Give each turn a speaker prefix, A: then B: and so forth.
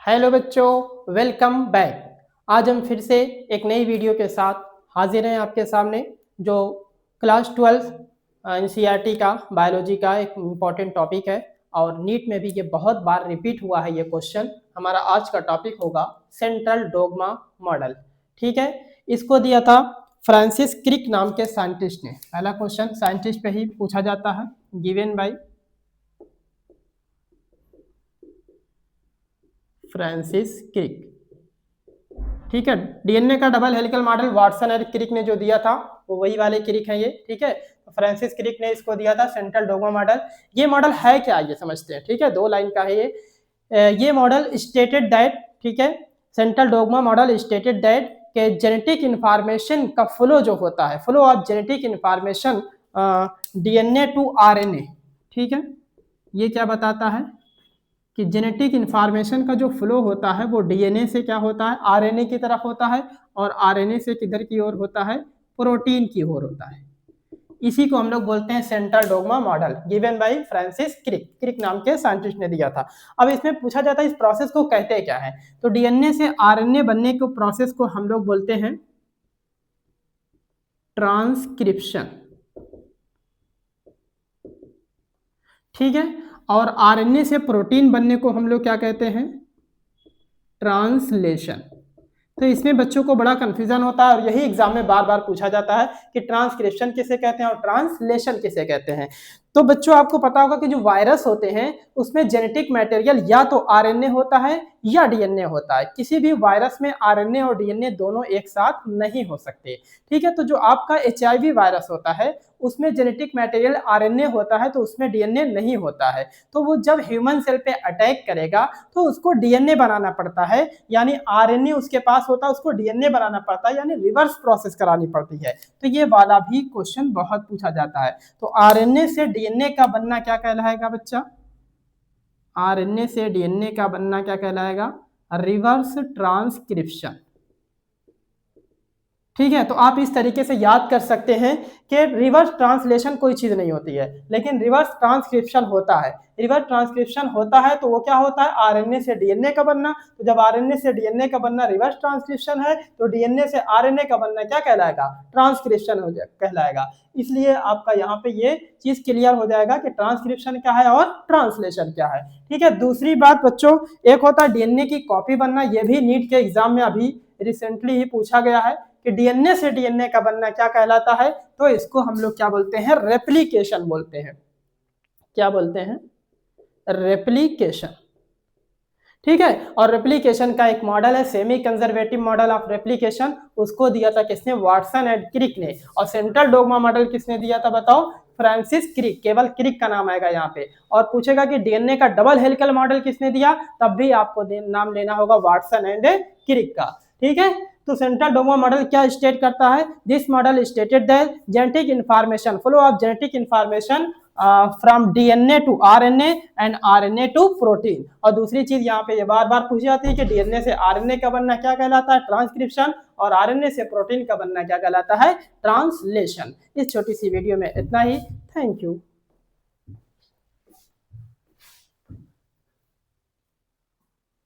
A: Hello बच्चों, welcome back. आज हम फिर से एक नई वीडियो के साथ हाजिर हैं आपके सामने, जो क्लास 12 एनसीईआरटी का बायोलॉजी का एक इम्पॉर्टेंट टॉपिक है और नीट में भी ये बहुत बार रिपीट हुआ है ये क्वेश्चन। हमारा आज का टॉपिक होगा सेंट्रल डोग्मा मॉडल। ठीक है, इसको दिया था फ्रांसिस क्रिक नाम के साइंटिस्ट ने। पहला क्वेश्चन साइंटिस्ट पे ही पूछा जाता है, गिवन बाय फ्रांसिस क्रिक। ठीक है, डीएनए का डबल हेलिकल मॉडल वाटसन और क्रिक ने जो दिया था वो वही वाले क्रिक हैं ये। ठीक है, फ्रांसिस क्रिक ने इसको दिया था सेंट्रल डोग्मा मॉडल। ये मॉडल है क्या, ये समझते हैं। ठीक है, 2 लाइन का है ये मॉडल स्टेटेड दैट, ठीक है, central dogma model stated that के जेनेटिक इंफॉर्मेशन का फ्लो जो होता है, flow of genetic information DNA to RNA. ठीक है, ये क्या बताता है कि जेनेटिक इंफॉर्मेशन का जो फ्लो होता है वो डीएनए से क्या होता है, आरएनए की तरफ होता है, और आरएनए से किधर की ओर होता है, प्रोटीन की ओर होता है। इसी को हम लोग बोलते हैं central dogma model, given by Francis Crick. Crick नाम के साइंटिस्ट ने दिया था। अब इसमें पूछा जाता है इस प्रोसेस को कहते क्या है, तो डीएनए से आरएनए बनने के प्रोसेस को हम लोग बोलते हैं ट्रांसक्रिप्शन। ठीक है, और आरएनए से प्रोटीन बनने को हम लोग क्या कहते हैं, ट्रांसलेशन। तो इसमें बच्चों को बड़ा कंफ्यूजन होता है और यही एग्जाम में बार बार पूछा जाता है कि ट्रांसक्रिप्शन किसे कहते हैं और ट्रांसलेशन किसे कहते हैं। तो बच्चों आपको पता होगा कि जो वायरस होते हैं उसमें जेनेटिक मटेरियल या तो आरएनए होता है या डीएनए होता है। किसी भी वायरस में आरएनए और डीएनए दोनों एक साथ नहीं हो सकते। ठीक है, तो जो आपका एचआईवी वायरस होता है उसमें जेनेटिक मटेरियल आरएनए होता है, तो उसमें डीएनए नहीं होता है। तो वो जब ह्यूमन सेल पे अटैक करेगा तो उसको डीएनए बनाना पड़ता है, यानी आरएनए उसके पास होता है, उसको डीएनए बनाना पड़ता है, यानी रिवर्स प्रोसेस करानी पड़ती है। तो ये वाला भी क्वेश्चन बहुत पूछा जाता है। तो आरएनए से डीएनए का बनना क्या कहलाएगा बच्चा, आरएनए से डीएनए का बनना क्या कहलाएगा, रिवर्स ट्रांसक्रिप्शन। ठीक है, तो आप इस तरीके से याद कर सकते हैं कि रिवर्स ट्रांसलेशन कोई चीज नहीं होती है, लेकिन रिवर्स ट्रांसक्रिप्शन होता है। रिवर्स ट्रांसक्रिप्शन होता है तो वो क्या होता है, आरएनए से डीएनए का बनना। तो जब आरएनए से डीएनए का बनना रिवर्स ट्रांसक्रिप्शन है, तो डीएनए से आरएनए का बनना क्या कहलाएगा, ट्रांसक्रिप्शन हो कहलाएगा। इसलिए आपका यहाँ पे ये चीज क्लियर हो जाएगा कि ट्रांसक्रिप्शन क्या है और ट्रांसलेशन क्या है। ठीक है, दूसरी बात बच्चों, एक होता है डीएनए की कॉपी बनना। ये भी नीट के एग्जाम में अभी रिसेंटली ही पूछा गया है कि डीएनए से डीएनए का बनना क्या कहलाता है, तो इसको हम लोग क्या बोलते हैं, रेप्लिकेशन बोलते हैं। क्या बोलते हैं, रेप्लिकेशन। ठीक है, और रेप्लिकेशन का एक मॉडल है semi conservative model of replication, उसको दिया था किसने, वाटसन एंड क्रिक ने। और सेंट्रल डोग्मा मॉडल किसने दिया था बताओ, फ्रांसिस क्रिक। केवल क्रिक का नाम आएगा यहाँ पे। और पूछेगा कि डीएनए का डबल हेलिकल मॉडल किसने दिया, तब भी आपको नाम लेना होगा वाटसन एंड क्रिक का। ठीक है, तो सेंट्रल डोग्मा मॉडल क्या स्टेट करता है, this model stated that genetic information, flow of genetic information from DNA to RNA and RNA to protein. और दूसरी चीज यहाँ पे ये बार बार पूछी जाती है कि डीएनए से आरएनए का बनना क्या कहलाता है, ट्रांसक्रिप्शन, और आरएनए से प्रोटीन का बनना क्या कहलाता है, ट्रांसलेशन। इस छोटी सी वीडियो में इतना ही। Thank you.